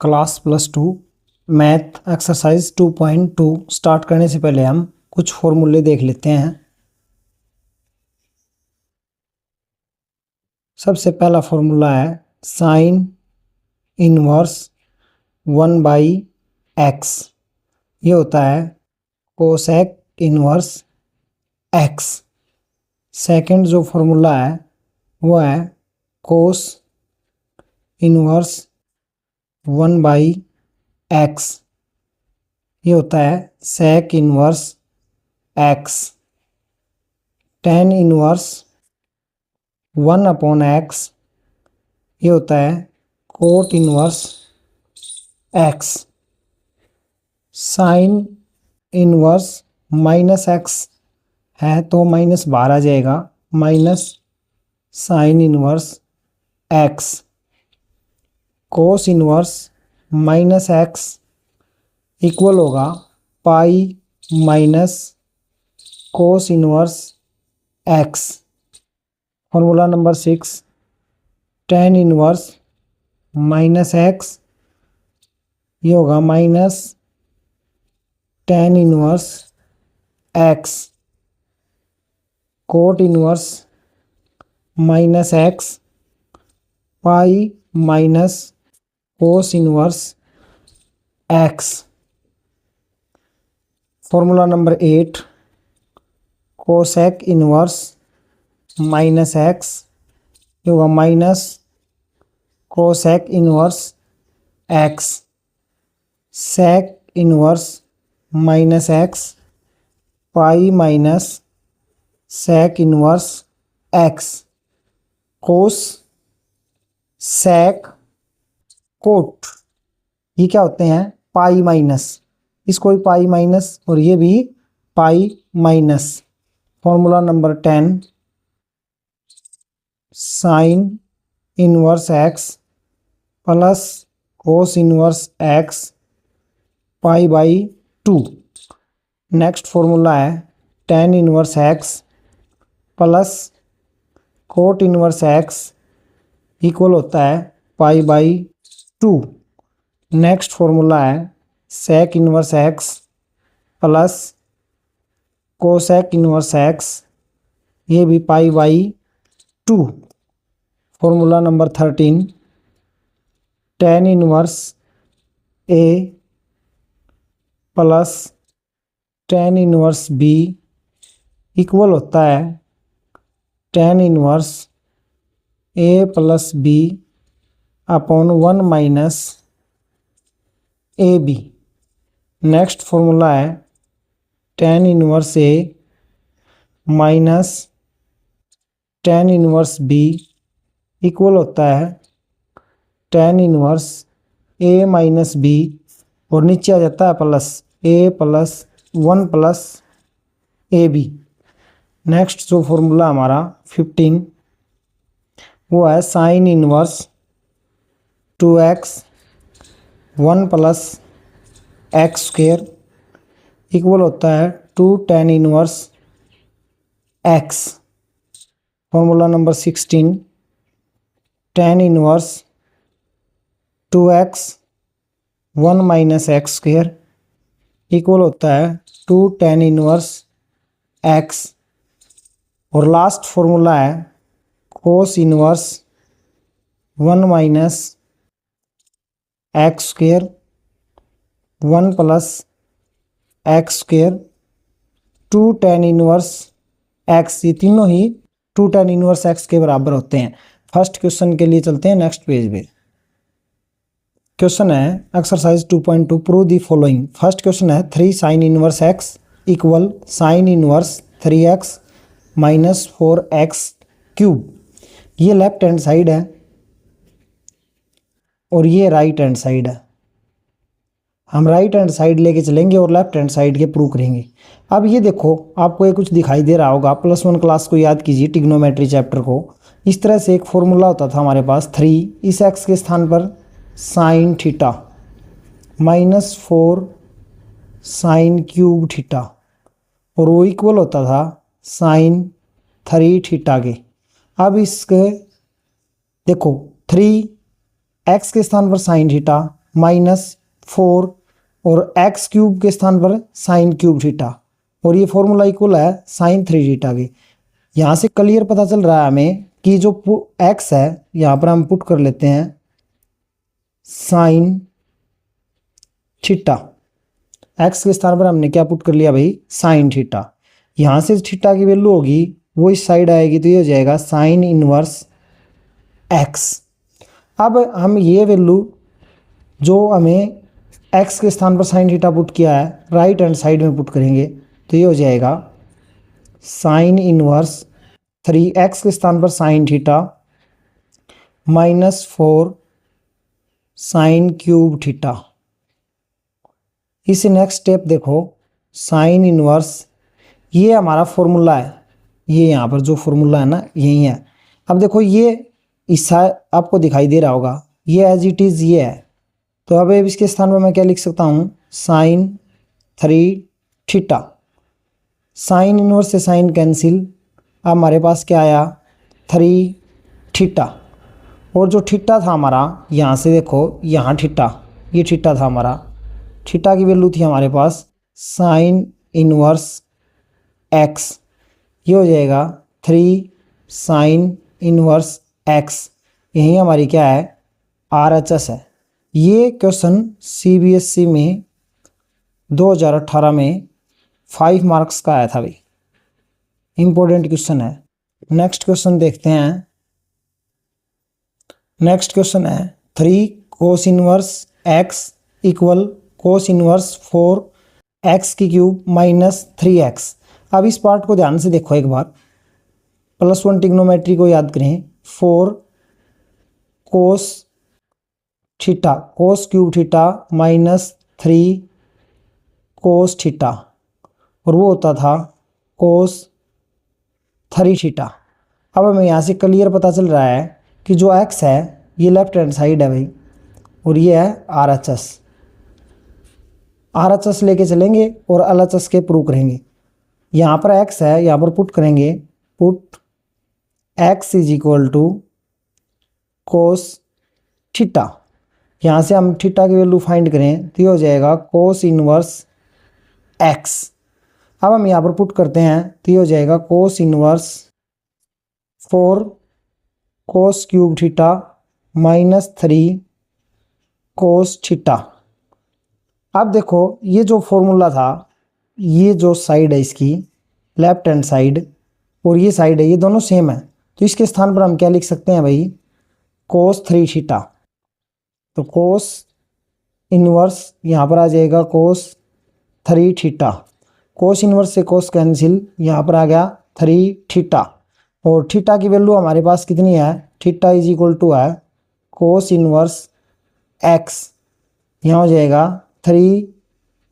Class +2 math exercise 2.2 start करने से पहले हम कुछ फॉर्मूले देख लेते हैं। सबसे पहला फॉर्मूला है साइन इनवर्स 1/x। ये होता है कोसेक इनवर्स x। सेकंड जो फॉर्मूला है वो है कोस इनवर्स 1/x। ये होता है sec inverse x। Tan inverse 1/x। ये होता है cot inverse x। Sine inverse -x है तो माइनस बाहर आ जाएगा, minus sine inverse x। Cos inverse -x equal होगा pi minus cos inverse x। Formula number 6 tan inverse -x ये होगा minus tan inverse x। Cot inverse -x pi minus cos inverse x। Formula number 8 cosec inverse -x ये होगा minus cosec inverse x। Sec inverse -x pi minus sec inverse x। Cos sec cot ये क्या होते हैं pi minus, इसको भी pi minus और ये भी pi minus. Formula number 10 sine inverse x plus cos inverse x पाई/2। नेक्स्ट फॉर्मूला है tan inverse x plus cot inverse x equal होता है पाई/2। नेक्स्ट फॉर्मूला है sec inverse x plus cosec inverse x ये भी पाई/2। Formula number 13 tan inverse a plus tan inverse b equal होता है tan inverse a plus b upon 1 minus ab। Next formula है tan inverse a minus tan inverse b equal होता है tan inverse a minus b और नीचे आ जाता है plus a plus 1 plus ab। Next जो फॉर्मूला हमारा 15 वो है sign inverse 2x 1 plus x square equal होता है 2 ten inverse x। Formula number 16 tan inverse 2x 1 minus x square equal होता है 2 टेन इनवर्स x। और लास्ट फॉर्मूला है cos inverse 1 minus x square 1 plus x square 2 ten inverse x। ये तीनों ही 2 ten inverse x के बराबर होते हैं। फर्स्ट क्वेश्चन के लिए चलते हैं नेक्स्ट पेज पे। क्वेश्चन है exercise 2.2 prove the following. First question है 3 sign inverse x equal sine inverse 3x minus 4x cube. ये लेफ्ट हैंड साइड है और ये राइट हैंड साइड है। हम राइट हैंड साइड लेके चलेंगे और लेफ्ट हैंड साइड के प्रूव करेंगे। अब ये देखो आपको ये कुछ दिखाई दे रहा होगा, +1 क्लास को याद कीजिए, ट्रिग्नोमेट्री चैप्टर को। इस तरह से एक फॉर्मूला होता था हमारे पास 3, इस x के स्थान पर sine theta minus 4 sine cube theta और वो इक्वल होता था साइन 3 थीटा के। अब इसके देखो 3 x के स्थान पर साइन थीटा -4 और एक्स क्यूब के स्थान पर साइन क्यूब थीटा, और ये फॉर्मूला इक्वल है साइन 3 थीटा के। यहाँ से क्लियर पता चल रहा है हमें कि जो एक्स है यहाँ पर हम पुट कर लेते हैं साइन थीटा। एक्स के स्थान पर हमने क्या पुट कर लिया भाई, साइन थीटा। यहाँ से थीटा की वैल्यू होगी वो इस साइड आएगी, तो ये हो जाएगा साइन इनवर्स एक्स। अब हम ये वैल्यू जो हमें एक्स के स्थान पर साइन थीटा पुट किया है राइट हैंड साइड में पुट करेंगे, तो ये हो जाएगा साइन इनवर्स 3x के स्थान पर sine theta -4 sine cube theta. इसे नेक्स्ट स्टेप देखो, साइन इनवर्स, ये हमारा फॉर्मूला है, ये यहाँ पर जो फॉर्मूला है ना यही है। अब देखो ये इस आपको दिखाई दे रहा होगा, ये एज इट इज़ ये है, तो अब इसके स्थान पर मैं क्या लिख सकता हूँ, साइन 3 थीटा। साइन इनवर्स से साइन कैंसिल, अब हमारे पास क्या आया 3 थीटा, और जो थीटा था हमारा यहाँ से देखो, यहाँ थीटा, ये थीटा था हमारा, थीटा की वैल्यू थी हमारे पास साइन इनवर्स एक्स, ये हो जाएगा 3 साइन इनवर्स एक्स। यही हमारी क्या है, RHS है। ये क्वेश्चन CBSE में 2018 में 5 मार्क्स का आया था भाई, इंपॉर्टेंट क्वेश्चन है। नेक्स्ट क्वेश्चन देखते हैं। नेक्स्ट क्वेश्चन है 3 cos inverse x equal cos inverse 4x की क्यूब -3x। अब इस पार्ट को ध्यान से देखो एक बार, +1 ट्रिग्नोमेट्री को याद करें, 4 cos theta cos cube theta -3 cos theta, और वो होता था कोस 3 थीटा। अब हमें यहाँ से क्लियर पता चल रहा है कि जो x है ये लेफ्ट हैंड साइड है भाई, और ये है RHS। RHS लेके चलेंगे और LHS के प्रूव करेंगे। यहाँ पर x है, यहाँ पर पुट करेंगे, put x is equal to cos theta. यहाँ से हम थीटा की वैल्यू फाइंड करें तो ये हो जाएगा कोस इनवर्स x। अब हम यहाँ पर पुट करते हैं तो ये हो जाएगा cos inverse 4 cos cube theta -3 cos theta. अब देखो ये जो फॉर्मूला था, ये जो साइड है इसकी लेफ्ट हैंड साइड और ये साइड है, ये दोनों सेम है, तो इसके स्थान पर हम क्या लिख सकते हैं भाई, कोस 3 थीटा। तो कोस इनवर्स यहाँ पर आ जाएगा कोस 3 थीटा, कोस इनवर्स से कोस कैंसिल, यहाँ पर आ गया 3 थीटा, और थीटा की वैल्यू हमारे पास कितनी है, थीटा इज इक्वल टू है कोस इनवर्स एक्स। यहाँ हो जाएगा 3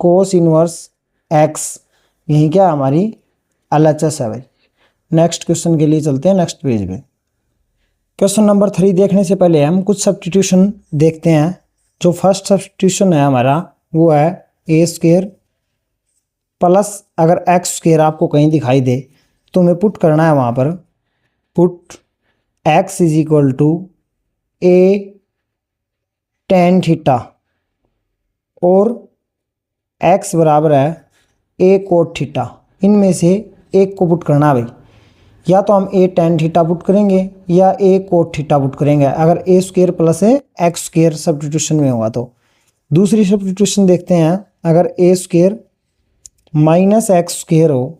कोस इनवर्स एक्स। यही क्या हमारी LHS है भाई। नेक्स्ट क्वेश्चन के लिए चलते हैं नेक्स्ट पेज पे। क्वेश्चन नंबर 3 देखने से पहले हम कुछ सब्स्टिट्यूशन देखते हैं। जो फर्स्ट सब्स्टिट्यूशन है हमारा वो है a² प्लस, अगर x² आपको कहीं दिखाई दे तो हमें पुट करना है वहाँ पर, put x is equal to a tan theta और x बराबर है a cot थीटा। इनमें से एक को पुट करना है भाई, या तो हम a tan थीटा पुट करेंगे या a cot थीटा पुट करेंगे, अगर a² प्लस x² सब्स्टिट्यूशन में होगा तो। दूसरी सब्स्टिट्यूशन देखते हैं, अगर a² माइनस x² हो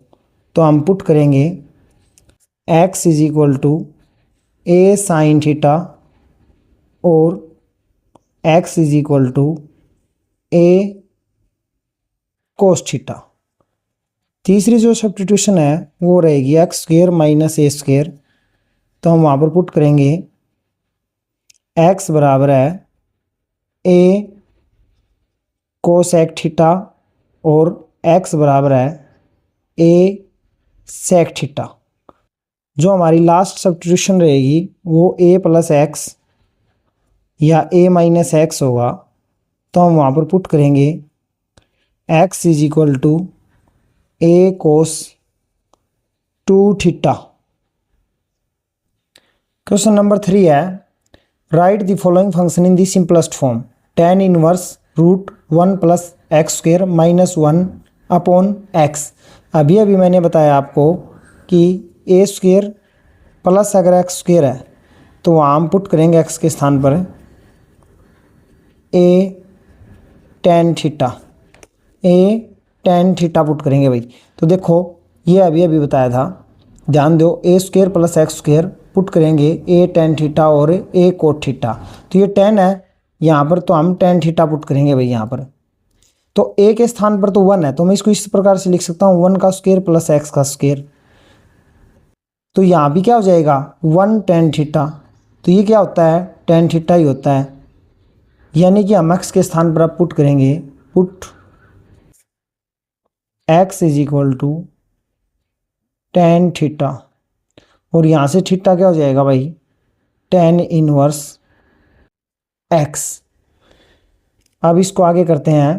तो हम पुट करेंगे x is equal to a sine theta और x is equal to a cos theta. तीसरी जो सब्स्टिट्यूशन है वो रहेगी x² माइनस a², तो हम वहाँ पर पुट करेंगे x बराबर है a कोसेक थीटा और x बराबर है a सेक थीटा। जो हमारी लास्ट सब्स्टिट्यूशन रहेगी वो a प्लस एक्स या a माइनस एक्स होगा, तो हम वहाँ पर पुट करेंगे x is equal to a cos 2 theta. Question number 3 है, write the following function in the simplest form. Tan inverse root 1 plus x square minus 1 upon x. अभी अभी मैंने बताया आपको कि ए स्क्वेयर प्लस अगर एक्स स्क्वेयर है तो वहाँ हम पुट करेंगे एक्स के स्थान पर ए टेन थीटा, ए टेन थीटा पुट करेंगे भाई। तो देखो ये अभी अभी बताया था, ध्यान दो, a square plus x square put करेंगे ए टेन थीटा और ए कोट थीटा। तो ये 10 है यहाँ पर, तो हम टेन थीटा पुट करेंगे भाई यहाँ पर। तो ए के स्थान पर तो 1 है, तो मैं इसको इस प्रकार से लिख सकता हूँ 1 का स्क्वेयर प्लस एक्स का स्क्वेयर। तो यहाँ भी क्या हो जाएगा 1 टेन थीटा, तो ये क्या होता है टेन थीटा ही होता है। यानी कि हम एक्स के स्थान पर आप पुट करेंगे, put x is equal to tan theta, और यहाँ से थीटा क्या हो जाएगा भाई टेन इनवर्स एक्स। अब इसको आगे करते हैं,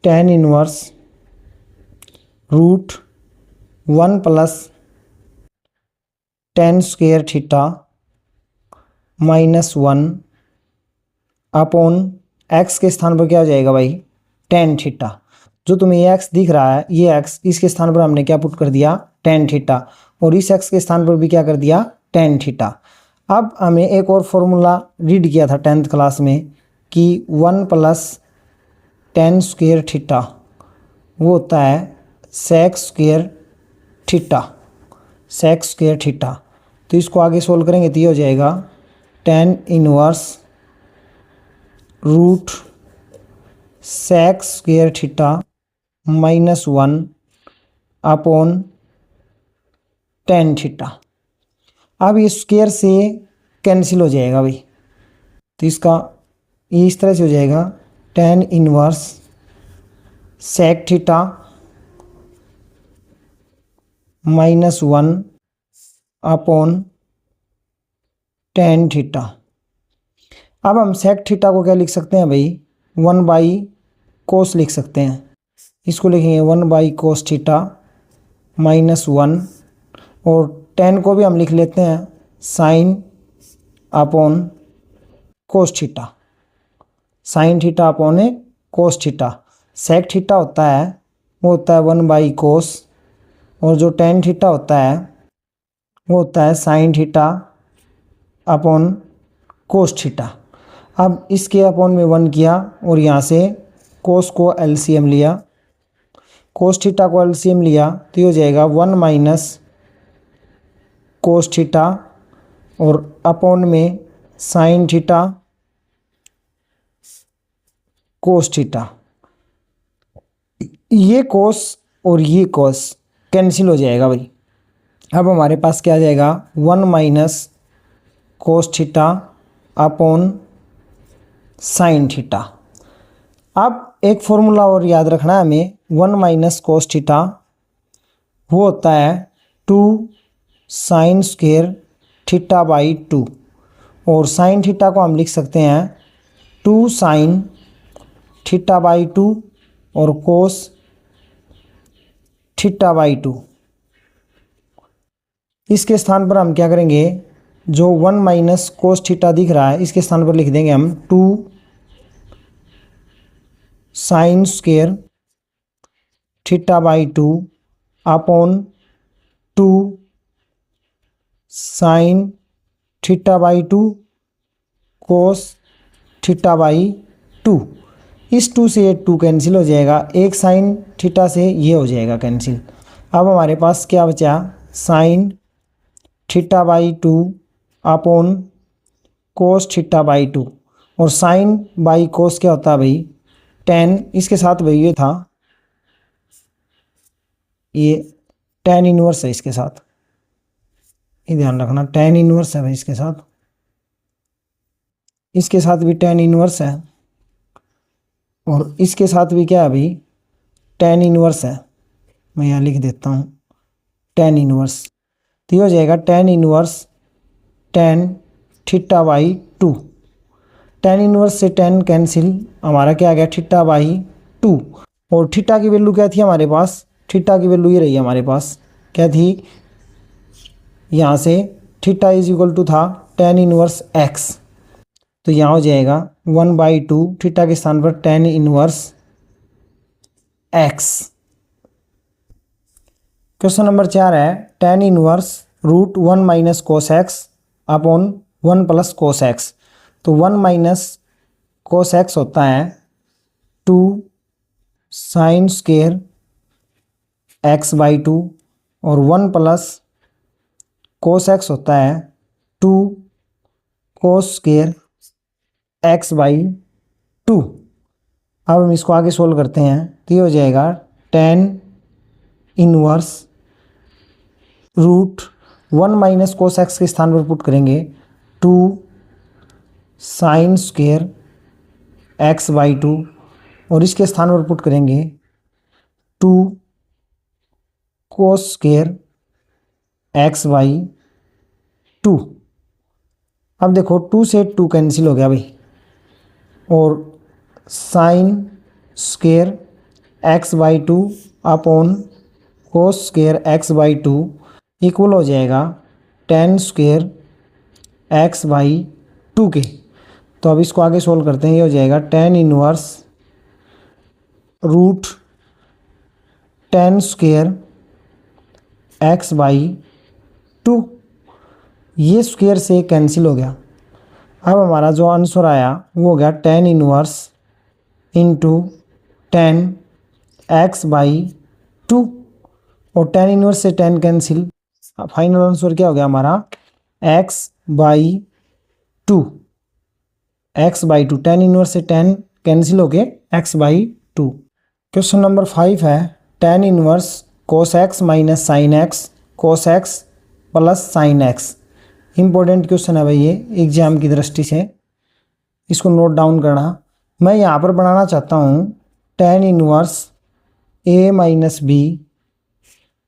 tan inverse root 1 plus tan square theta minus 1 upon x के स्थान पर क्या हो जाएगा भाई टेन थीटा। जो तुम्हें ये एक्स दिख रहा है, ये एक्स, इसके स्थान पर हमने क्या पुट कर दिया टेन थीटा, और इस एक्स के स्थान पर भी क्या कर दिया टेन थीटा। अब हमें एक और फॉर्मूला रीड किया था 10th क्लास में कि 1 प्लस टेन स्क्वेयर थीटा वो होता है sec square theta, sec square theta. तो इसको आगे सोल्व करेंगे तो ये हो जाएगा tan inverse root sec square theta minus 1 upon tan theta. अब ये स्क्वेयर से कैंसिल हो जाएगा भाई, तो इसका ये इस तरह से हो जाएगा tan inverse sec theta minus 1 upon tan theta. अब हम सेक थीटा को क्या लिख सकते हैं भाई 1 बाई कोस लिख सकते हैं। इसको लिखेंगे 1 बाई कोस थीटा माइनस 1, और 10 को भी हम लिख लेते हैं sine upon cos theta, sine theta upon cos theta. Sec theta होता है वो होता है 1 बाई कोस, और जो टेन थीटा होता है वो होता है sign theta upon cos theta. अब इसके अपॉन में 1 किया और यहाँ से कोस को एलसीएम लिया, कोस थीटा को एलसीएम लिया तो ये हो जाएगा 1 माइनस कोस थीटा और अपॉन में साइन थीटा कोस थीटा। ये कोस और ये कोस कैंसिल हो जाएगा भाई। अब हमारे पास क्या आ जाएगा 1 minus cos theta upon sine theta. अब एक फॉर्मूला और याद रखना है हमें, 1 माइनस कोस थीटा वो होता है 2 साइन स्क्वेयर थीटा बाई 2, और साइन थीटा को हम लिख सकते हैं 2 साइन थीटा बाई 2 और कोस थीटा बाई 2। इसके स्थान पर हम क्या करेंगे, जो 1 माइनस कोस थीटा दिख रहा है इसके स्थान पर लिख देंगे हम 2 sine square theta by 2 upon 2 sine theta by 2 cos theta by 2। इस 2 से ये 2 कैंसिल हो जाएगा, एक साइन थीटा से ये हो जाएगा कैंसिल। अब हमारे पास क्या बचा sine theta by 2 upon cos theta by 2, और साइन बाई कोस क्या होता है भाई 10। इसके साथ भाई ये था, ये tan इनवर्स है इसके साथ, ये ध्यान रखना tan इनवर्स है भाई इसके साथ, इसके साथ भी tan इनवर्स है, और इसके साथ भी क्या है भाई tan इनवर्स है। मैं यहाँ लिख देता हूँ tan इनवर्स, तो ये हो जाएगा tan inverse tan theta by 2। tan inverse से tan कैंसिल, हमारा क्या आ गया थीटा बाई 2, और थीटा की वैल्यू क्या थी हमारे पास, थीटा की वैल्यू ये रही हमारे पास, क्या थी यहाँ से थीटा इज इक्वल टू था tan इनवर्स x। तो यहाँ हो जाएगा 1/2 थीटा के स्थान पर tan inverse x। Question number 4 है tan inverse root 1 minus cos x upon 1 plus cos x. तो 1 माइनस कोस एक्स होता है 2 साइन स्क्वायर x/2 और 1 प्लस कोस एक्स होता है 2 कोस स्क्वायर x/2। अब हम इसको आगे सोल्व करते हैं तो ये हो जाएगा tan inverse root 1 minus cos x के स्थान पर पुट करेंगे 2 साइन स्क्वायर x/2 और इसके स्थान पर पुट करेंगे 2 कोस स्क्वायर x/2। अब देखो 2 से 2 कैंसिल हो गया भाई और sine square x/2 upon cos square x/2 equal हो जाएगा tan स्क्वायर x/2 के। तो अब इसको आगे सोल्व करते हैं। ये हो जाएगा tan inverse root tan square x/2। ये स्क्वायर से कैंसिल हो गया। अब हमारा जो आंसर आया वो हो गया tan inverse into tan x/2 और tan इनवर्स से tan कैंसिल। फाइनल आंसर क्या हो गया हमारा x/2 tan इनवर्स से tan कैंसिल हो गए x/2। क्वेश्चन नंबर 5 है tan inverse cos x minus sine x cos x plus sine x. Important question है भाई ये एग्जाम की दृष्टि से, इसको नोट डाउन करना। मैं यहाँ पर बनाना चाहता हूँ tan inverse a minus b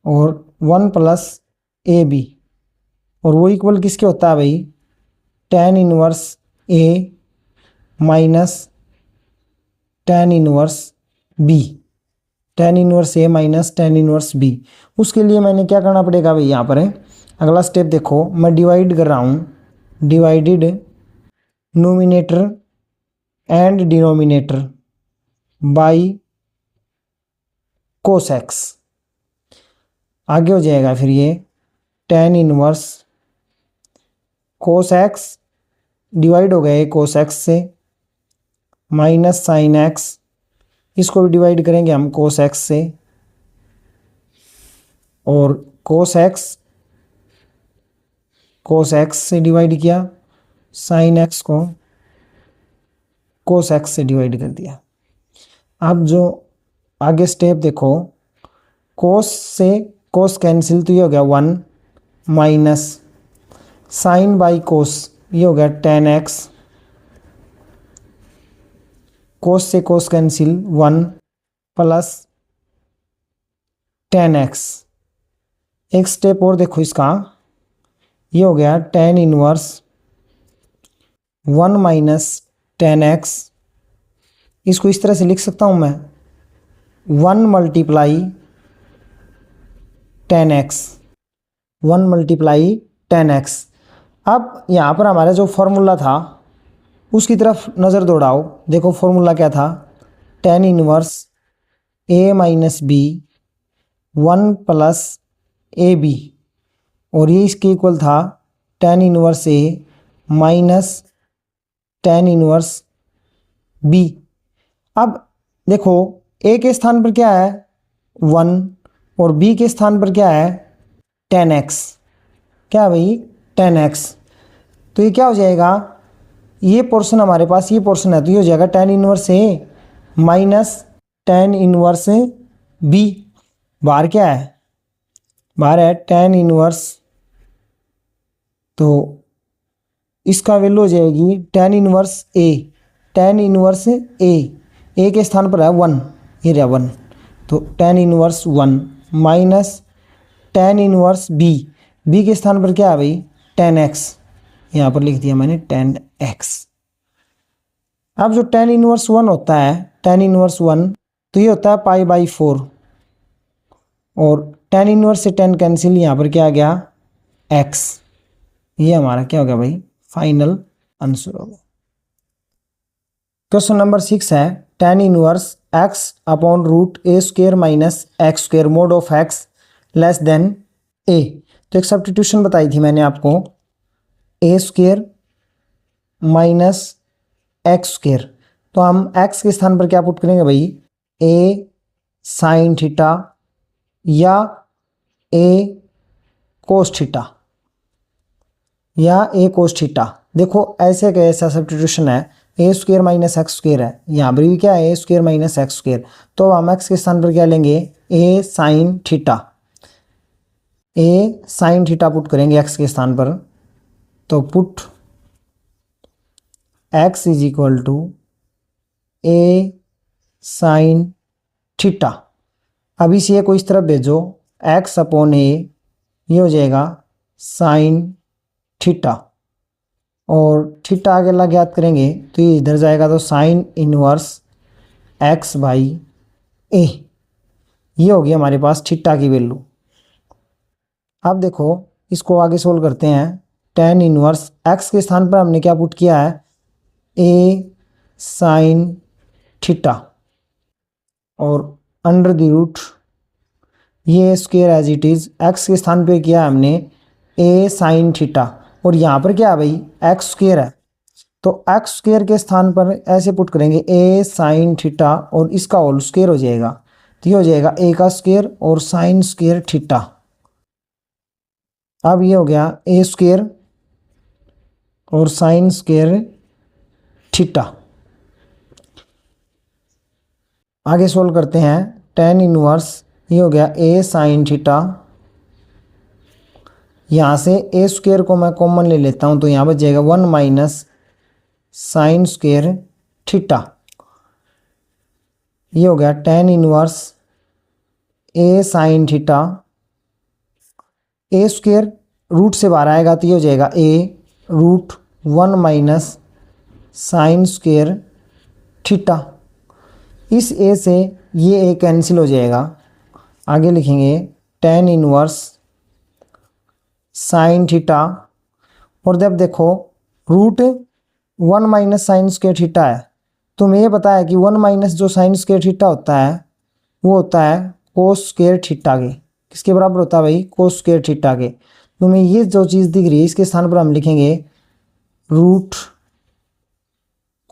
और 1 प्लस ए बी और वो इक्वल किसके होता है भाई tan inverse a minus tan inverse b, tan inverse a minus tan inverse b। उसके लिए मैंने क्या करना पड़ेगा भाई यहाँ पर है अगला स्टेप देखो, मैं डिवाइड कर रहा हूँ, divided nominator and denominator by cos x. आगे हो जाएगा फिर ये tan inverse cos x divide हो गए कोस एक्स से माइनस साइन एक्स, इसको भी डिवाइड करेंगे हम कोस एक्स से और कोस एक्स से डिवाइड किया, साइन एक्स को कोस एक्स से डिवाइड कर दिया। अब जो आगे स्टेप देखो, कोस से कोस कैंसिल तो ये हो गया 1 माइनस साइन बाई कोस ये हो गया tan x, कोस से cos cancel 1 plus tan x। एक स्टेप और देखो इसका, ये हो गया tan inverse 1 minus tan x। इसको इस तरह से लिख सकता हूँ मैं 1 multiply tan x, 1 multiply tan x। अब यहाँ पर हमारा जो फॉर्मूला था उसकी तरफ नज़र दौड़ाओ। देखो फॉर्मूला क्या था, tan inverse a minus b 1 plus a b और ये इसके इक्वल था tan inverse a minus tan inverse b। अब देखो a के स्थान पर क्या है 1 और b के स्थान पर क्या है tan x, क्या है भाई tan x। तो ये क्या हो जाएगा, ये पोर्शन हमारे पास ये पोर्शन है तो ये हो जाएगा tan inverse a minus tan inverse b। बाहर क्या है, बाहर है tan इनवर्स, तो इसका वैल्यू हो जाएगी tan inverse a, tan inverse a के स्थान पर है 1, ये रहा 1 तो tan inverse 1 minus tan inverse b के स्थान पर क्या है भाई tan x, यहाँ पर लिख दिया मैंने tan x। अब जो tan इनवर्स 1 होता है, tan इनवर्स 1 तो ये होता है π/4 और tan इनवर्स से tan कैंसिल, यहाँ पर क्या आ गया x। ये हमारा क्या हो गया भाई फाइनल आंसर हो गया। क्वेश्चन नंबर 6 है tan inverse x upon root a square minus x square mod of x less than a। तो एक सब्स्टिट्यूशन बताई थी मैंने आपको, a square minus x square. तो हम x के स्थान पर क्या पुट करेंगे भाई, a साइन थीटा या a कोस थीटा या a कोस थीटा। देखो ऐसे कैसा सब्स्टिट्यूशन है, a square minus x square है, यहाँ पर भी क्या है a square minus x square. तो हम एक्स के स्थान पर क्या लेंगे, a sine theta, a sine theta put करेंगे एक्स के स्थान पर। तो put x is equal to a sine theta. अब इस ए को इस तरफ भेजो, एक्स अपॉन ए, ये हो जाएगा साइन थीटा, और थीटा आगे लग याद करेंगे तो ये इधर जाएगा, तो साइन इनवर्स एक्स बाई ए, ये होगी हमारे पास थीटा की वैल्यू। अब देखो इसको आगे सोल्व करते हैं। tan इनवर्स एक्स के स्थान पर हमने क्या पुट किया है, ए साइन थीटा, और अंडर द रूट ये square as it is, x के स्थान पे किया हमने ए साइन थीटा, और यहाँ पर क्या है भाई एक्स स्क्वायर है, तो एक्स स्क्वायर के स्थान पर ऐसे पुट करेंगे ए साइन थीटा और इसका होल स्क्वायर हो जाएगा, तो ये हो जाएगा ए का स्क्वायर और साइन स्क्वायर थीटा। अब ये हो गया ए स्क्वायर और साइन स्क्वायर थीटा। आगे सोल्व करते हैं। tan इनवर्स ये हो गया ए साइन थीटा, यहाँ से ए स्क्वायर को मैं कॉमन ले लेता हूँ, तो यहाँ बच जाएगा 1 माइनस साइन स्क्वायर थीटा। ये हो गया tan inverse a sine theta, a square root से बाहर आएगा तो ये हो जाएगा a root 1 minus sine square theta. इस ए से ये ए कैंसिल हो जाएगा, आगे लिखेंगे tan इनवर्स साइन थीटा, और जब देखो root 1 minus sine square theta है, तो मैं ये बताया कि 1 माइनस जो साइन स्क्वायर थीटा होता है वो होता है कोस स्क्वायर थीटा के। किसके बराबर होता है भाई, कोस स्क्वायर थीटा के। तो मैं ये जो चीज़ दिख रही है इसके स्थान पर हम लिखेंगे रूट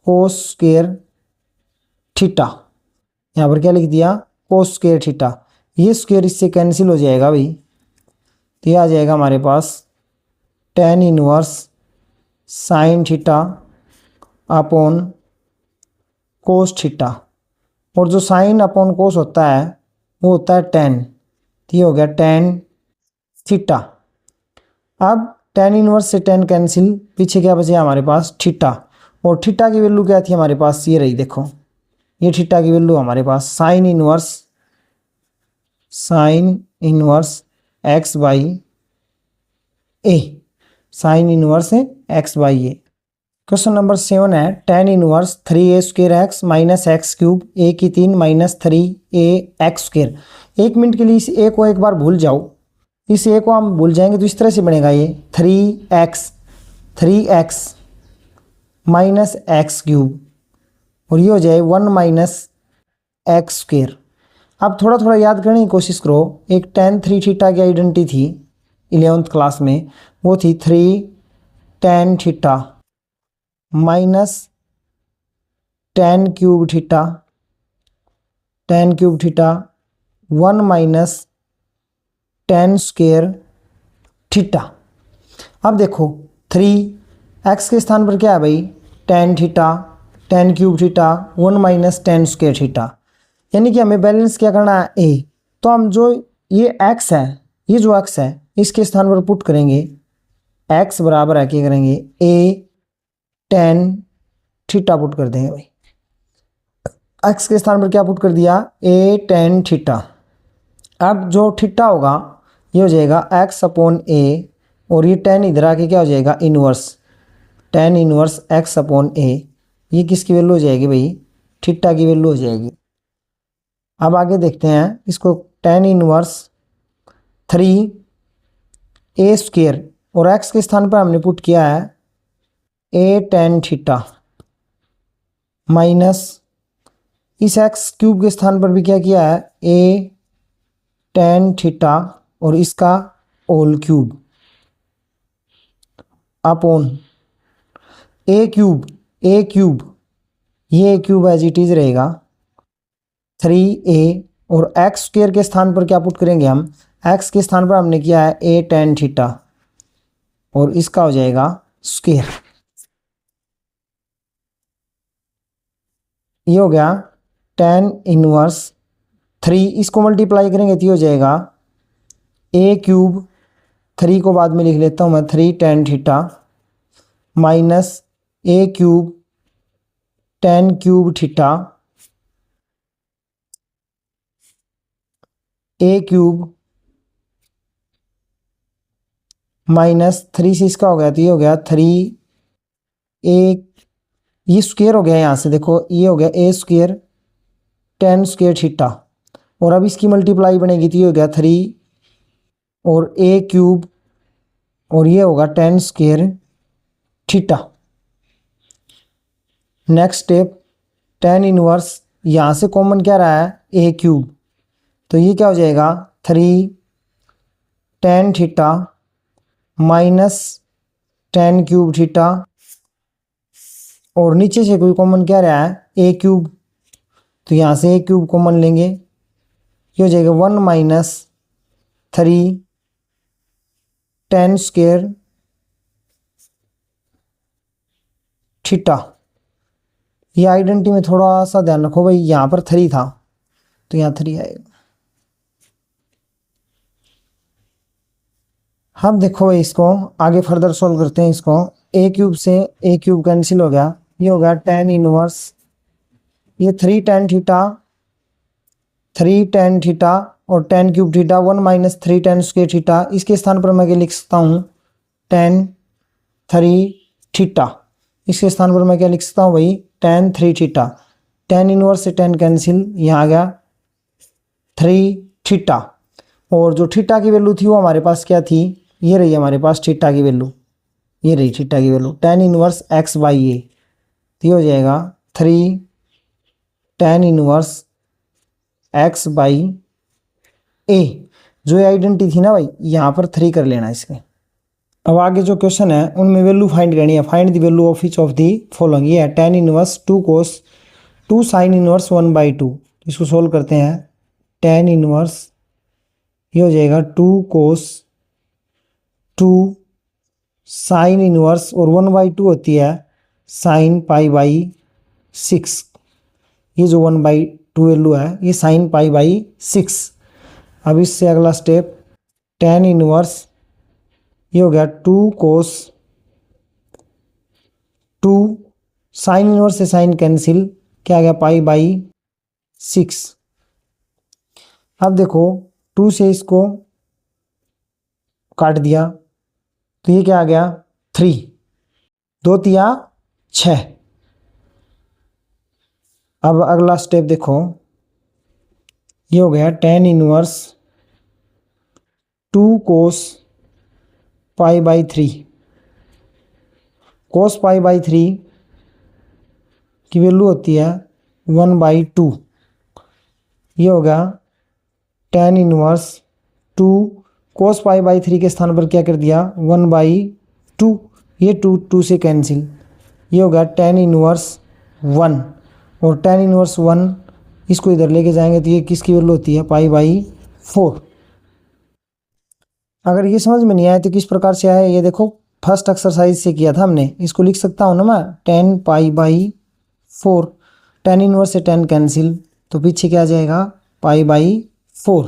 कोस स्क्वायर थीटा। यहाँ पर क्या लिख दिया, कोस स्क्वायर थीटा, ये स्क्वायर इससे कैंसिल हो जाएगा भाई, तो ये आ जाएगा हमारे पास tan inverse sine theta upon cos theta, और जो साइन अपॉन कोस होता है वो होता है tan, तो ये हो गया tan थीटा। अब tan इनवर्स से tan कैंसिल, पीछे क्या बचे हमारे पास थीटा, और थीटा की वैल्यू क्या थी हमारे पास, ये रही देखो, ये थीटा की वैल्यू हमारे पास sine inverse x by a, sine inverse x by a. Question number 7 है tan inverse 3a square x minus x cube a की 3 minus 3a x square. 1 minute के लिए इस ए को एक बार भूल जाओ, इस ए को हम भूल जाएंगे तो इस तरह से बनेगा ये 3x माइनस एक्स क्यूब, और ये हो जाए 1 माइनस एक्स स्क्वेयर। अब थोड़ा थोड़ा याद करने की कोशिश करो, एक tan 3 थीटा की आइडेंटिटी थी 11th क्लास में, वो थी 3 tan theta minus tan cube theta 1 minus tan square theta. अब देखो 3x के स्थान पर क्या है भाई, tan theta, tan cube theta 1 minus tan square theta, यानी कि हमें बैलेंस क्या करना है a। तो हम जो ये x है, ये जो x है इसके स्थान पर पुट करेंगे, x बराबर है क्या करेंगे a tan थीटा पुट कर देंगे भाई, x के स्थान पर क्या पुट कर दिया a tan थीटा। अब जो थीटा होगा ये हो जाएगा x अपॉन a, और ये tan इधर आके क्या हो जाएगा inverse, tan inverse x upon a, ये किसकी वैल्यू हो जाएगी भाई, थीटा की वैल्यू हो जाएगी। अब आगे देखते हैं इसको, tan इनवर्स 3a स्क्वेयर, और x के स्थान पर हमने पुट किया है a tan थीटा, माइनस इस एक्स क्यूब के स्थान पर भी क्या किया है, ए टेन थीटा और इसका होल क्यूब अपॉन ए क्यूब, ये क्यूब एज इट इज रहेगा 3a और एक्स स्क्वायर के स्थान पर क्या पुट करेंगे हम, एक्स के स्थान पर हमने किया है ए टेन थीटा और इसका हो जाएगा स्क्वायर। ये हो गया टेन इनवर्स 3, इसको मल्टीप्लाई करेंगे तो ये हो जाएगा ए क्यूब, 3 को बाद में लिख लेता हूँ मैं, 3 टेन थीटा माइनस ए क्यूब 10 क्यूब थीटा ए क्यूब माइनस 3 से इसका हो गया तो ये हो गया 3 ए, ये स्क्वायर हो गया यहाँ से देखो, ये हो गया ए स्क्वायर 10 स्क्वायर थीटा और अब इसकी मल्टीप्लाई बनेगी तो ये हो गया 3 और ए क्यूब और ये होगा 10 square theta. Next step 10 inverse, यहाँ से कॉमन क्या रहा है ए क्यूब, तो ये क्या हो जाएगा 3 tan theta minus 10 cube theta और नीचे से कोई कॉमन क्या रहा है ए क्यूब, तो यहाँ से ए क्यूब कॉमन लेंगे, ये हो जाएगा 1 माइनस 3 10 स्क्वायर थीटा। ये आइडेंटिटी में थोड़ा सा ध्यान रखो भाई, यहाँ पर 3 था तो यहाँ 3 आएगा। हम देखो भाई इसको आगे फर्दर सॉल्व करते हैं। इसको ए क्यूब से ए क्यूब कैंसिल हो गया, ये हो गया 10 इनवर्स, ये 3 टेन थीटा और 10 cube theta 1 minus 3 10 square theta, इसके स्थान पर मैं क्या लिख सकता हूँ 10 3 थीटा, इसके स्थान पर मैं क्या लिख सकता हूँ भाई 10 3 थीटा, 10 इनवर्स से 10 कैंसिल, यहाँ आ गया 3 थीटा और जो थीटा की वैल्यू थी वो हमारे पास क्या थी, ये रही हमारे पास थीटा की वैल्यू, ये रही थीटा की वैल्यू 10 इनवर्स एक्स बाई ए, तो ये हो जाएगा 3 10 इनवर्स एक्स बाई ए। जो आइडेंटिटी थी ना भाई यहाँ पर 3 कर लेना इसके। अब आगे जो क्वेश्चन है उनमें वैल्यू फाइंड करनी है, find the value of each of the following, ये है 10 इनवर्स 2 कोस 2 साइन इनवर्स 1/2, इसको सोल्व करते हैं 10 इनवर्स, ये हो जाएगा 2 कोस 2 साइन इनवर्स और 1/2 होती है साइन पाई बाई 6, ये जो 1/2 वैल्यू है ये साइन पाई बाई 6। अब इससे अगला स्टेप 10 इनवर्स, ये हो गया 2 कोस 2 साइन इनवर्स से साइन कैंसिल, क्या आ गया पाई बाई 6। अब देखो 2 से इसको काट दिया तो ये क्या आ गया 3, 2 तिया 6। अब अगला स्टेप देखो, ये हो गया 10 inverse 2 cos pi by 3, cos pi by 3 की वैल्यू होती है 1/2, ये हो गया 10 इनवर्स 2 कोस पाई बाई 3 के स्थान पर क्या कर दिया 1/2, ये 2 से कैंसिल, ये हो गया 10 इनवर्स 1 और 10 इनवर्स 1 इसको इधर लेके जाएंगे तो ये किसकी वैल्यू होती है पाई बाई 4। अगर ये समझ में नहीं आया तो किस प्रकार से आया ये देखो, फर्स्ट एक्सरसाइज से किया था हमने, इसको लिख सकता हूँ ना मैं 10 पाई बाई 4, 10 इनवर्स से 10 कैंसिल तो पीछे क्या आ जाएगा पाई बाई 4।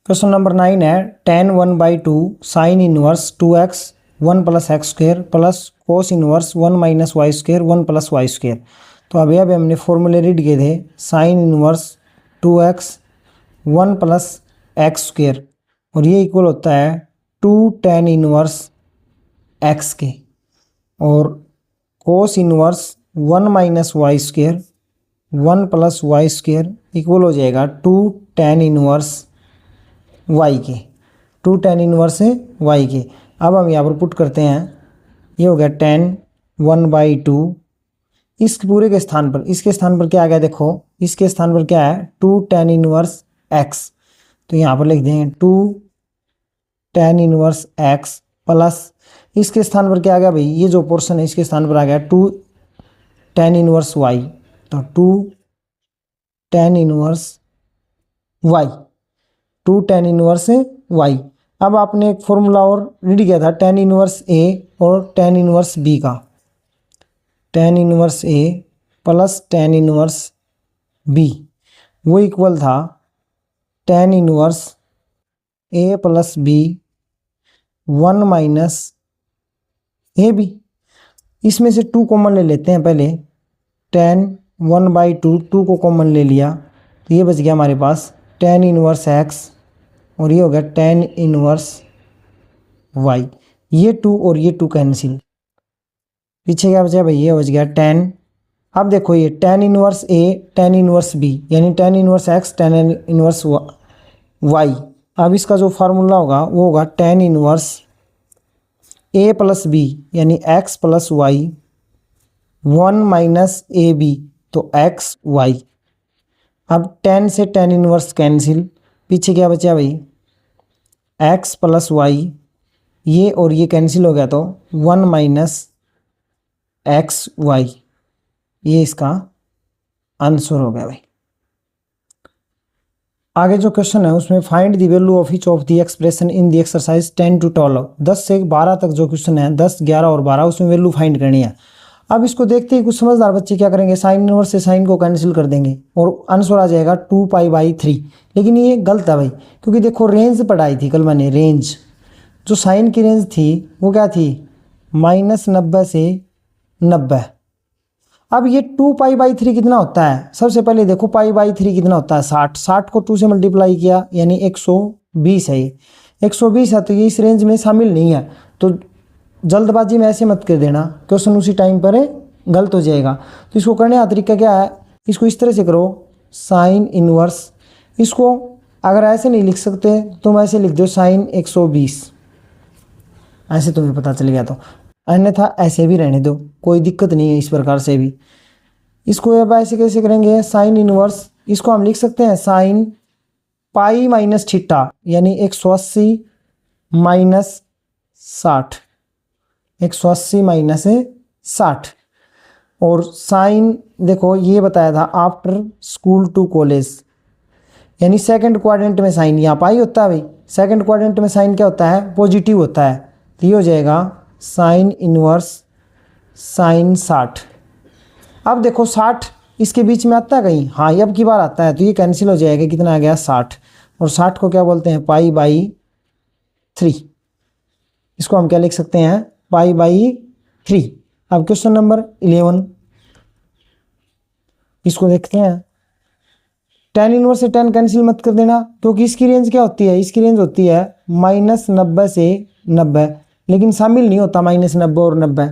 क्वेश्चन नंबर 9 है 10 1/2 sine inverse 2x 1 plus x square plus cos inverse 1 minus y square 1 plus y square. तो अभी हमने फॉर्मूले रीड किए थे sine inverse 2x 1 plus x square और ये इक्वल होता है 2 tan इनवर्स x के, और cos inverse 1 minus y square 1 plus y square equal हो जाएगा 2 tan इनवर्स y के, 2 tan इनवर्स है y के। अब हम यहाँ पर पुट करते हैं, ये हो गया 10 1/2 इस पूरे के स्थान पर, इसके स्थान पर क्या आ गया देखो, इसके स्थान पर क्या है 2 tan इनवर्स x, तो यहाँ पर लिख देंगे 2 tan इनवर्स x प्लस इसके स्थान पर क्या आ गया भाई, ये जो पोर्शन है इसके स्थान पर आ गया 2 tan इनवर्स y, तो 2 tan inverse y, 2 tan inverse y। अब आपने एक फॉर्मूला और रेडी किया था tan इनवर्स a और tan इनवर्स b का, tan inverse a plus tan inverse b वो इक्वल था tan inverse a plus b 1 minus a b. इसमें से 2 कॉमन ले लेते हैं पहले, tan 1/2, 2 को कॉमन ले लिया तो ये बच गया हमारे पास tan इनवर्स x और ये हो गया tan इनवर्स y। ये 2 और ये 2 कैंसिल, पीछे क्या बचा भाई, ये बच गया tan। अब देखो ये tan inverse a tan inverse b यानी tan inverse x tan inverse y। अब इसका जो फार्मूला होगा वो होगा tan inverse a plus b यानी x plus y 1 minus a b, तो x y। अब tan से tan इनवर्स कैंसिल, पीछे क्या बचा भाई x प्लस y, ये और ये कैंसिल हो गया तो 1 माइनस एक्स वाई, ये इसका आंसर हो गया भाई। आगे जो क्वेश्चन है उसमें find the value of each of the expression in the exercise 10 to 12, 10 से 12 तक जो क्वेश्चन है 10, 11 और 12 उसमें वैल्यू फाइंड करनी है। अब इसको देखते ही कुछ समझदार बच्चे क्या करेंगे, साइन इनवर्स से साइन को कैंसिल कर देंगे और आंसर आ जाएगा 2π/3। लेकिन ये गलत है भाई, क्योंकि देखो रेंज पढ़ाई थी कल मैंने, रेंज जो साइन की रेंज थी वो क्या थी -90 से 90। अब ये 2π/3 कितना होता है, सबसे पहले देखो π/3 कितना होता है 60, 60 को 2 से मल्टीप्लाई किया यानी 120 है, ये 120 है तो ये इस रेंज में शामिल नहीं है। तो जल्दबाजी में ऐसे मत कर देना, क्वेश्चन उसी टाइम पर गलत हो जाएगा। तो इसको करने का तरीका क्या है, इसको इस तरह से करो साइन इनवर्स, इसको अगर ऐसे नहीं लिख सकते तुम ऐसे लिख दो साइन 120, ऐसे तुम्हें पता चल गया तो, अन्यथा ऐसे भी रहने दो, कोई दिक्कत नहीं है इस प्रकार से भी। इसको अब ऐसे कैसे करेंगे, साइन इनवर्स, इसको हम लिख सकते हैं साइन पाई माइनस थीटा यानी 180 माइनस 60, 180 माइनस 60। और साइन देखो ये बताया था आफ्टर स्कूल टू कॉलेज, यानी सेकंड क्वाड्रेंट में साइन यहाँ पाई होता है भाई, सेकंड क्वाड्रेंट में साइन क्या होता है पॉजिटिव होता है, तो ये हो जाएगा साइन इनवर्स साइन 60। अब देखो 60 इसके बीच में आता है कहीं, हाँ ये अब की बार आता है तो ये कैंसिल हो जाएगा, कितना आ गया 60, और 60 को क्या बोलते हैं π/3, इसको हम क्या लिख सकते हैं π/3। अब क्वेश्चन नंबर 11, इसको देखते हैं। tan इनवर्स से tan कैंसिल मत कर देना, क्योंकि इसकी रेंज क्या होती है, इसकी रेंज होती है -90 से 90, लेकिन शामिल नहीं होता -90 और 90।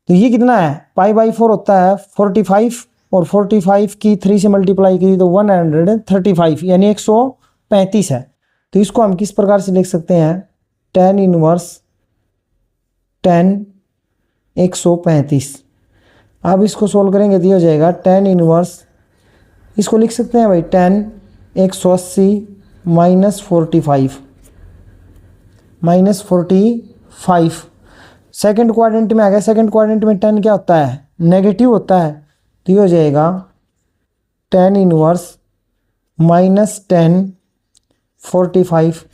तो ये कितना है π/4 होता है 45, और 45 की 3 से मल्टीप्लाई की तो 135 यानी 135 है। तो इसको हम किस प्रकार से लिख सकते हैं, tan इनवर्स tan 135। अब इसको सोल्व करेंगे तो हो जाएगा tan इनवर्स, इसको लिख सकते हैं भाई tan 180 -45 सेकंड क्वाड्रेंट में आ गया। सेकंड क्वाड्रेंट में tan क्या होता है नेगेटिव होता है, तो ये हो जाएगा tan इनवर्स -tan 45।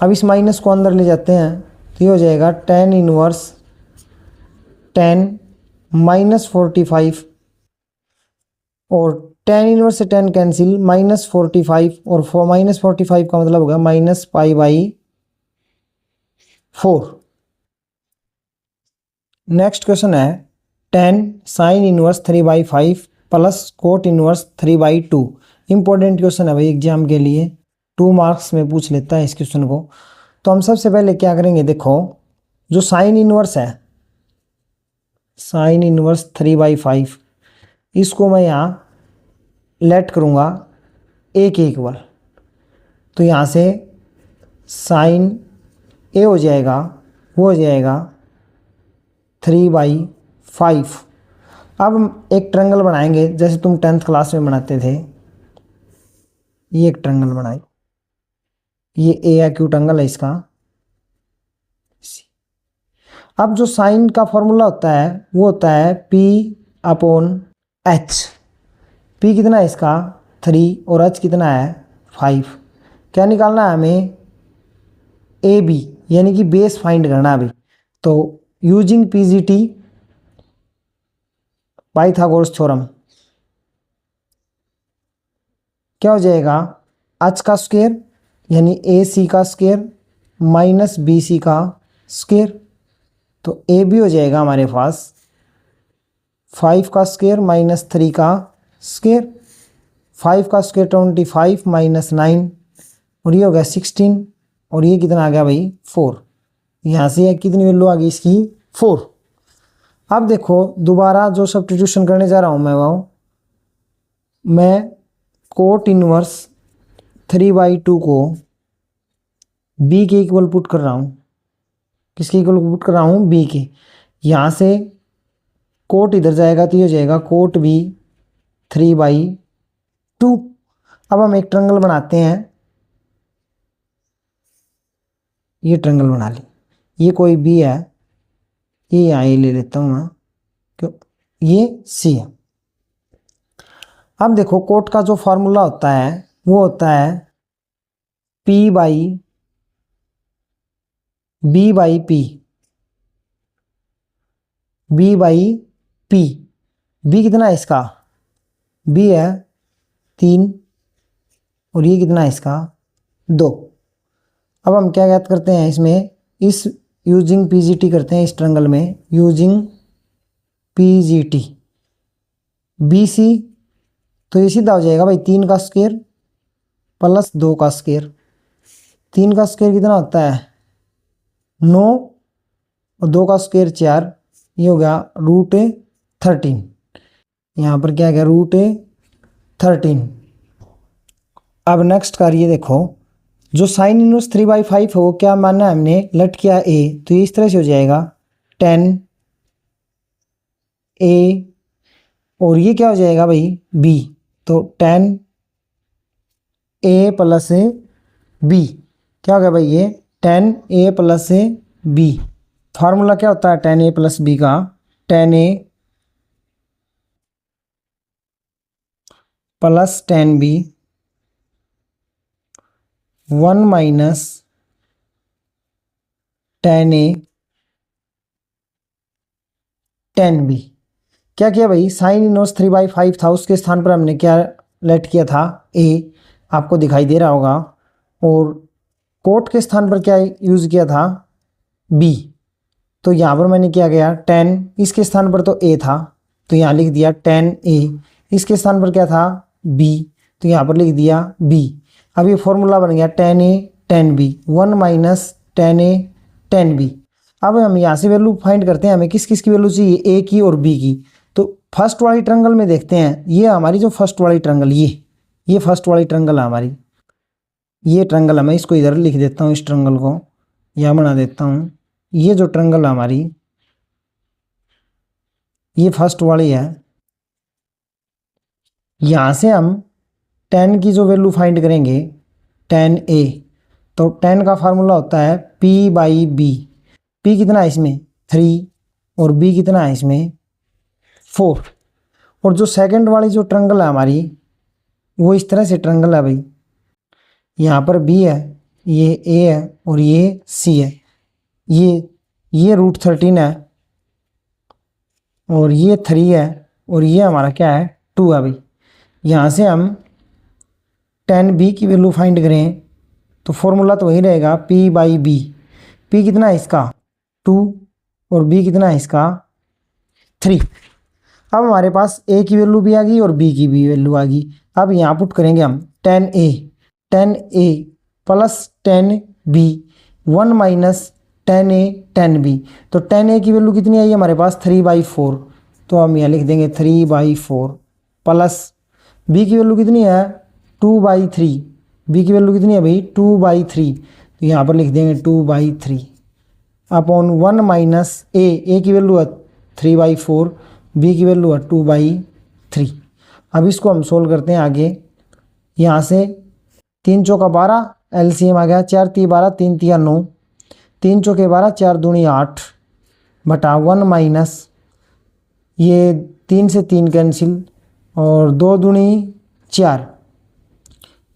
अब इस माइनस को अंदर ले जाते हैं तो ये हो जाएगा tan इनवर्स tan -45, और tan इनवर्स से tan कैंसिल -45, और -45 का मतलब होगा -π/4। नेक्स्ट क्वेश्चन है tan sine inverse 3/5 plus cot inverse 3/2। Important question है भाई एग्जाम के लिए, 2 मार्क्स में पूछ लेता है इस क्वेश्चन को। तो हम सबसे पहले क्या करेंगे, देखो जो साइन इनवर्स है साइन इनवर्स 3/5, इसको मैं यहाँ लेट करूँगा एक बार, तो यहाँ से साइन ए हो जाएगा, वो हो जाएगा 3/5 अब हम एक ट्रायंगल बनाएंगे जैसे तुम 10th क्लास में बनाते थे। ये एक ट्रायंगल बनाई, ये ए एक्यूट एंगल है इसका। अब जो साइन का फॉर्मूला होता है वो होता है P अपॉन H। P कितना है इसका 3 और H कितना है 5। क्या निकालना है हमें AB यानी कि बेस फाइंड करना है अभी। तो यूजिंग PGT पाइथागोरस थ्योरम क्या हो जाएगा H का स्क्वायर यानी AC का स्क्वायर माइनस BC का स्क्वायर। तो AB हो जाएगा हमारे पास 5 का स्क्वायर माइनस 3 का स्क्वायर। 5 का स्क्वायर 25 माइनस 9 और ये हो गया 16 और ये कितना आ गया भाई 4। यहाँ से कितनी वैल्यू आ गई इसकी 4। अब देखो दोबारा जो सब्स्टिट्यूशन करने जा रहा हूँ मैं कोट इनवर्स 3/2 को B के इक्वल पुट कर रहा हूँ। किसके इक्वल पुट कर रहा हूँ B के। यहाँ से कोट इधर जाएगा तो ये हो जाएगा कोट B 3/2। अब हम एक ट्रायंगल बनाते हैं, ये ट्रायंगल बना ली। ये कोई B है, ये यहाँ ले लेता हूँ मैं, क्यों ये C है। अब देखो कोट का जो फॉर्मूला होता है वो होता है P/B/P। B/P। B कितना है इसका B है 3 और ये कितना है इसका 2। अब हम क्या याद करते हैं इसमें, इस यूजिंग PGT करते हैं इस ट्रायंगल में यूजिंग PGT BC। तो ये सीधा हो जाएगा भाई 3 का स्क्वायर प्लस 2 का स्क्वायर। 3 का स्क्वायर कितना होता है 9 और 2 का स्क्वायर 4। ये हो गया √13। यहाँ पर क्या गया √13। अब नेक्स्ट करिए, देखो जो साइन इनवर्स 3/5 हो क्या मानना है हमने लेट किया A, तो ये इस तरह से हो जाएगा 10 A और ये क्या हो जाएगा भाई B। तो 10 A प्लस B क्या हो गया भाई ये 10 A प्लस B। फार्मूला क्या होता है 10 A प्लस B का 10 A plus 10 B 1 minus 10 A 10 B। क्या किया भाई साइन इनवर्स 3/5 था, उसके स्थान पर हमने क्या लेट किया था A, आपको दिखाई दे रहा होगा। और कोट के स्थान पर क्या यूज़ किया था B। तो यहाँ पर मैंने क्या किया 10, इसके स्थान पर तो A था तो यहाँ लिख दिया 10A। इसके स्थान पर क्या था B तो यहाँ पर लिख दिया B। अब ये फॉर्मूला बन गया 10A 10B 1 minus 10A 10B। अब हम यहाँ से वैल्यू फाइंड करते हैं, हमें किस किस की वैल्यू चाहिए A की और B की। तो फर्स्ट वाली ट्रायंगल में देखते हैं, ये हमारी जो फर्स्ट वाली ट्रायंगल ये फर्स्ट वाली ट्रायंगल है हमारी। ये ट्रायंगल है, मैं इसको इधर लिख देता हूँ, इस ट्रायंगल को यहाँ बना देता हूँ। ये जो ट्रायंगल है हमारी ये फर्स्ट वाली है। यहाँ से हम 10 की जो वैल्यू फाइंड करेंगे 10A, तो 10 का फार्मूला होता है P/B। P कितना है इसमें 3 और B कितना है इसमें 4। और जो सेकंड वाली जो ट्रायंगल है हमारी वो इस तरह से ट्रायंगल है भाई। यहाँ पर B है, ये A है और ये C है। ये √13 है और ये 3 है और ये हमारा क्या है 2 है भाई। यहाँ से हम 10B की वैल्यू फाइंड करें तो फॉर्मूला तो वही रहेगा P/B। P कितना है इसका 2 और B कितना है इसका 3। अब हमारे पास A की वैल्यू भी आ गई और B की भी वैल्यू आ गई। अब यहाँ पुट करेंगे हम 10A plus 10B 1 minus 10A 10B। तो 10A की वैल्यू कितनी आई हमारे पास 3/4, तो हम यहाँ लिख देंगे 3/4 प्लस B की वैल्यू कितनी है 2/3। B की वैल्यू कितनी है भाई 2/3, तो यहाँ पर लिख देंगे 2/3 अपॉन 1 माइनस A की वैल्यू है 3/4 b की वैल्यू है 2/3। अब इसको हम सोल्व करते हैं आगे। यहाँ से 3 चौका 12, एलसीएम आ गया 4 3 12, 3 3 9, 3 चौके 12, 4 दूनी 8 बटा 1 माइनस ये 3 से 3 कैंसिल और 2 दूनी 4,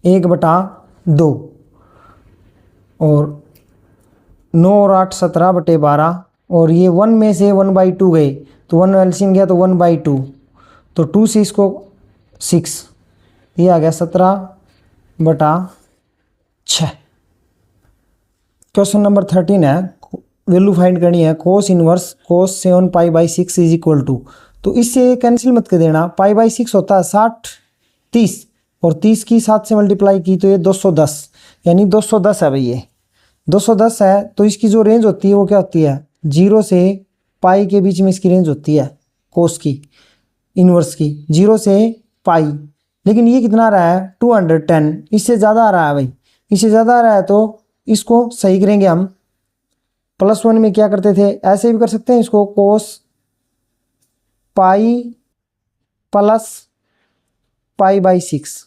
1 बटा 2 और 9 और 8 17 बटे 12 और ये 1 में से 1/2 गए तो 1 एलसीएम गया तो 1/2 तो 2 से इसको 6, ये आ गया 17/6। क्वेश्चन नंबर 13 है, वैल्यू फाइंड करनी है cos inverse cos 7π/6 is equal to. तो इससे कैंसिल मत कर देना, π/6 होता है 60 30 और 30 की 7 से मल्टीप्लाई की तो ये 210, यानी 210 है भाई, ये 210 है। तो इसकी जो रेंज होती है वो क्या होती है, 0 से पाई के बीच में इसकी रेंज होती है कोस की इनवर्स की, 0 से पाई। लेकिन ये कितना आ रहा है 210, इससे ज़्यादा आ रहा है भाई, इससे ज़्यादा आ रहा है तो इसको सही करेंगे हम। +1 में क्या करते थे, ऐसे भी कर सकते हैं इसको, कोस पाई प्लस π/6।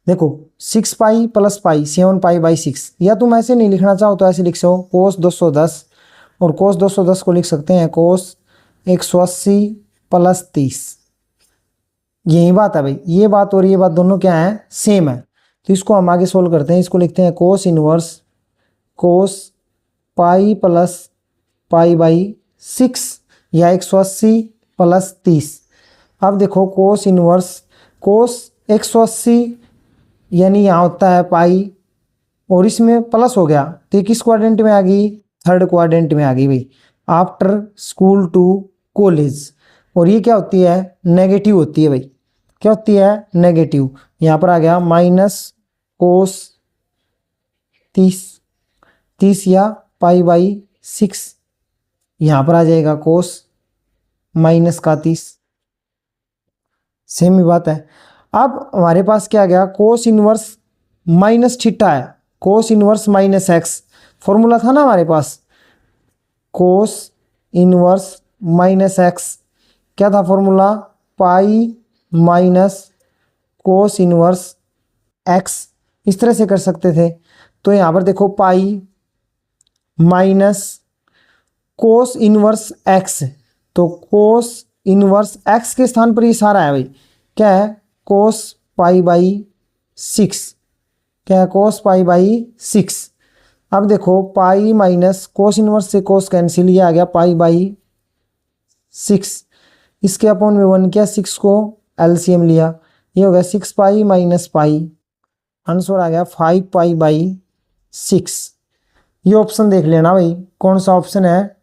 देखो 6π प्लस पाई 7π/6, या तुम ऐसे नहीं लिखना चाहो तो ऐसे लिख सको कोस 210 और कोस 210 को लिख सकते हैं कोस 180 + 30। यही बात है भाई, ये बात और ये बात दोनों क्या है, सेम है। तो इसको हम आगे सोल्व करते हैं। इसको लिखते हैं कोस इनवर्स कोस पाई प्लस π/6 या 180 + 30। अब देखो कोस इनवर्स कोस 180 यानी यहाँ होता है पाई और इसमें प्लस हो गया तो ये किस क्वाड्रेंट में आ गई, थर्ड क्वाड्रेंट में आ गई भाई, आफ्टर स्कूल टू कॉलेज। और ये क्या होती है, नेगेटिव होती है भाई, क्या होती है, नेगेटिव। यहाँ पर आ गया माइनस कोस 30 या π/6, यहाँ पर आ जाएगा कोस -30, सेम ही बात है। अब हमारे पास क्या आ गया, कोस इनवर्स माइनस थीटा है, cos inverse minus x, formula था ना हमारे पास, कोस इनवर्स माइनस एक्स क्या था फॉर्मूला, पाई माइनस कोस इनवर्स एक्स, इस तरह से कर सकते थे। तो यहाँ पर देखो पाई माइनस कोस इनवर्स एक्स, तो कोस इनवर्स एक्स के स्थान पर ये सारा है भाई, क्या है कोस π/6, क्या है कोस π/6। अब देखो पाई माइनस कोस इनवर्स से कोस कैंसिल, ये आ गया π/6, इसके अपॉन में 1 किया, 6 को एलसीएम लिया, ये हो गया 6π - पाई, आंसर आ गया 5π/6। ये ऑप्शन देख लेना भाई कौन सा ऑप्शन है,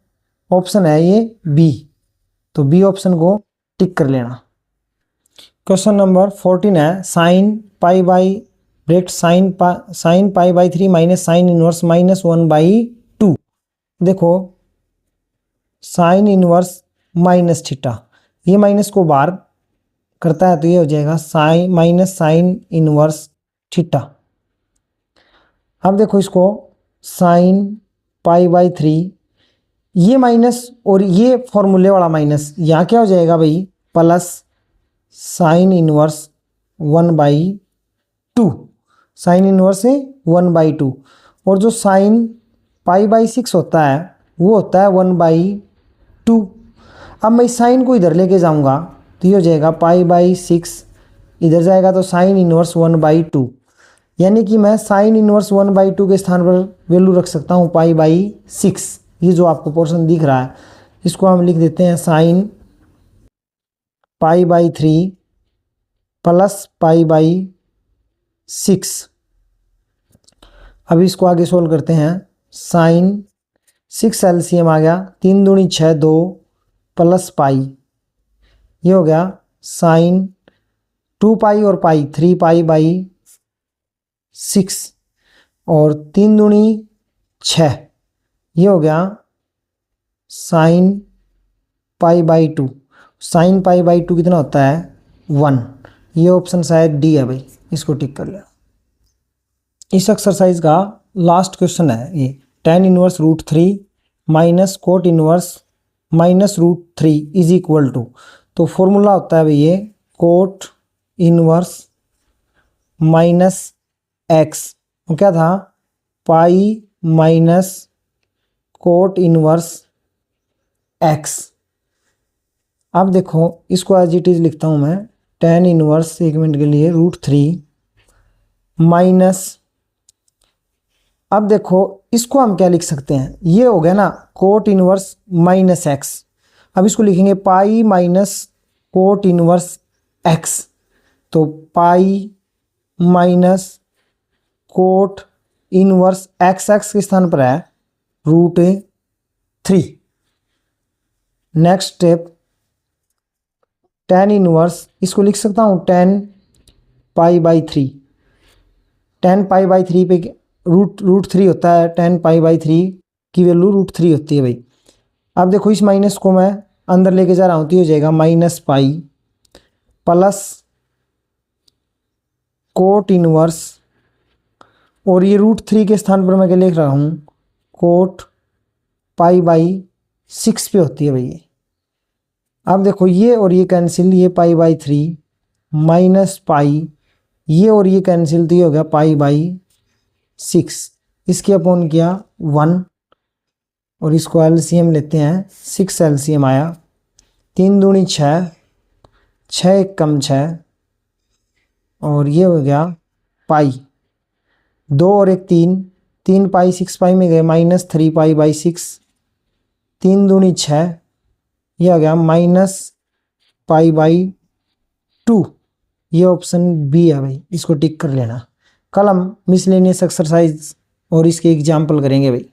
ऑप्शन है ये बी, तो बी ऑप्शन को टिक कर लेना। क्वेश्चन नंबर 14 है, साइन π/3 माइनस साइन इनवर्स -1/2। देखो साइन इनवर्स माइनस थीटा, ये माइनस को बाहर करता है तो ये हो जाएगा sine minus sine inverse theta. अब देखो इसको साइन π/3, ये माइनस और ये फॉर्मूले वाला माइनस, यहाँ क्या हो जाएगा भाई plus sign inverse 1/2, sine inverse से 1/2, और जो साइन π/6 होता है वो होता है 1/2। अब मैं साइन को इधर लेके जाऊंगा तो ये हो जाएगा π/6, इधर जाएगा तो साइन इनवर्स 1/2, यानी कि मैं साइन इनवर्स 1/2 के स्थान पर वैल्यू रख सकता हूँ π/6। ये जो आपको पोर्शन दिख रहा है इसको हम लिख देते हैं साइन π/3 प्लस π/6। अब इसको आगे सोल्व करते हैं, साइन 6 एलसीएम आ गया, 3 दूनी 6 2 प्लस पाई, ये हो गया साइन 2π और पाई 3π/6 और 3 दूनी 6, ये हो गया साइन π/2, साइन π/2 कितना होता है 1। ये ऑप्शन शायद डी है भाई, इसको टिक कर लेना। इस एक्सरसाइज का लास्ट क्वेश्चन है ये, tan inverse √3 minus cot inverse -√3 is equal to, तो फॉर्मूला होता है भाई ये कोट इनवर्स माइनस एक्स, क्या था पाई माइनस कोट इनवर्स एक्स। अब देखो इसको एज इट इज लिखता हूं मैं, tan इनवर्स, एक मिनट के लिए, √3 माइनस, अब देखो इसको हम क्या लिख सकते हैं, ये हो गया ना कोट इनवर्स माइनस एक्स। अब इसको लिखेंगे pi minus cot inverse x, तो pi minus cot inverse x, x के स्थान पर है √3। नेक्स्ट स्टेप tan इनवर्स, इसको लिख सकता हूँ tan π/3, tan π/3 पे √3 होता है, tan π/3 की वैल्यू √3 होती है भाई। अब देखो इस माइनस को मैं अंदर लेके जा रहा हूँ तो हो जाएगा -पाई प्लस कोट इनवर्स, और ये √3 के स्थान पर मैं क्या लिख रहा हूँ कोट π/6 पे होती है भाई। अब देखो ये और ये कैंसिल, ये π/3 माइनस पाई, ये और ये कैंसिल, तो ये हो गया π/6, इसके अपॉन किया 1, और इसको एलसीएम लेते हैं, 6 एलसीएम आया, 3 दूनी 6, 6 एक कम 6, और ये हो गया पाई, 2 और 1 3, 3 पाई 6 पाई में गए -3 π/6, 3 दूनी 6, ये आ गया -π/2। ये ऑप्शन बी है भाई, इसको टिक कर लेना। कल हम मिसलेनियस एक्सरसाइज और इसके एग्जाम्पल करेंगे भाई।